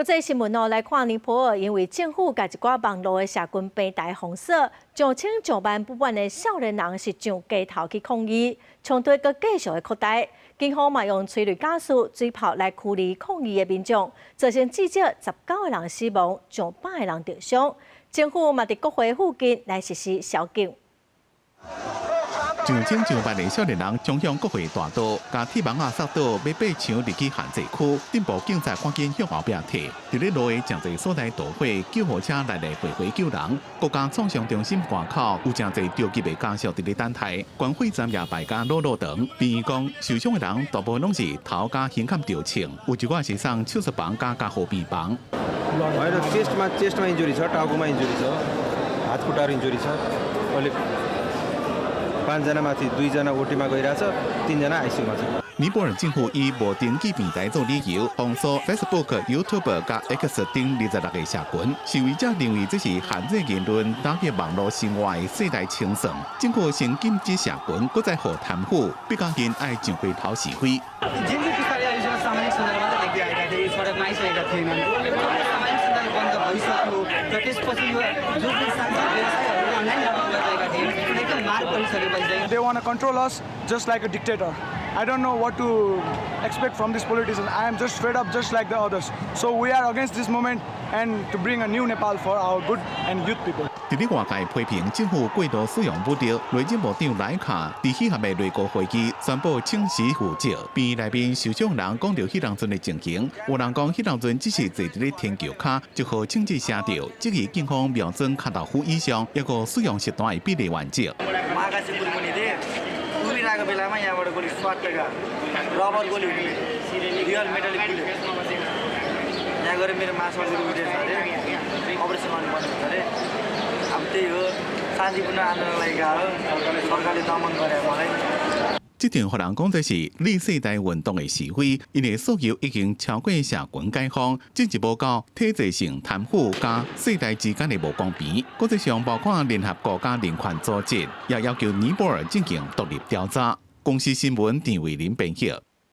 国际新闻来看，尼泊尔因为政府甲一寡网络的社群平台封锁，上千上万不满的少年人是上街头去抗议，冲突阁继续的扩大。警方嘛用催泪ga斯、水炮来驱离抗议的民众，造成至少19个人死亡，上百个人受伤。政府嘛伫国会附近来实施宵禁。 上千上万的少年人冲向国会大道，甲铁网塞倒，要爬墙入去限制区。顶部警察赶紧向后壁退，伫咧路的真侪所在导火，救护车来回救人。国家创伤中心外口有真侪着急的家属伫咧等待。关会站也排甲路长，病讲受伤的人大部分拢是头甲胸坎着青，有一寡是送手术房加护病房。चेस्टमा इन्जुरी छ, टाउकोमा इन्जुरी छ, हात खुट्टाहरू इन्जुरी छ। अहिले 5जना माथि 2जना ओटीमा गइरहेछ, 3जना आइसीयूमा छ।尼泊尔政府以无登记平台做理由，封锁 Facebook、YouTube 加 X 等26个社群。示威者认为这是限制言论、打击网络生活的世代清算。政府先禁止社群，搁再互贪腐，毕加紧爱上街头示威。 They want to control us just like a dictator. I don't know what to expect from these politicians. I am just fed up just like the others. So we are against this movement and to bring a new Nepal for our good and youth people. 伫咧外界批评政府过度使用武力，内政部长莱卡伫喜合的内阁会议宣布请辞负责。病院内面受伤人讲到迄当阵的情形，有人讲迄当阵只是坐伫咧天桥骹，就互枪支射着。即日警方瞄准脚头虎以上，抑个使用实弹的比例完整。 उभिरहेको बेलामा यहाँबाट गोली स्वाटेका रबर गोली real metallic bullet यहाँ गएर मेरो मासुहरू उठेछ अरे अपरेसन गर्नुपर्ने हुन्छ अरे अब त्यही हो शान्तिपूर्ण आन्दोलनलाई गाह्रो सरकारले दमन गरे मलाई 这场互人讲这是历世代运动的示威，因为诉求已经超过社群解放，进一步到体制性贪腐加世代之间的无公平。国际上包括联合国家人权组织也要求尼泊尔进行独立调查。公司新闻郑伟林编辑。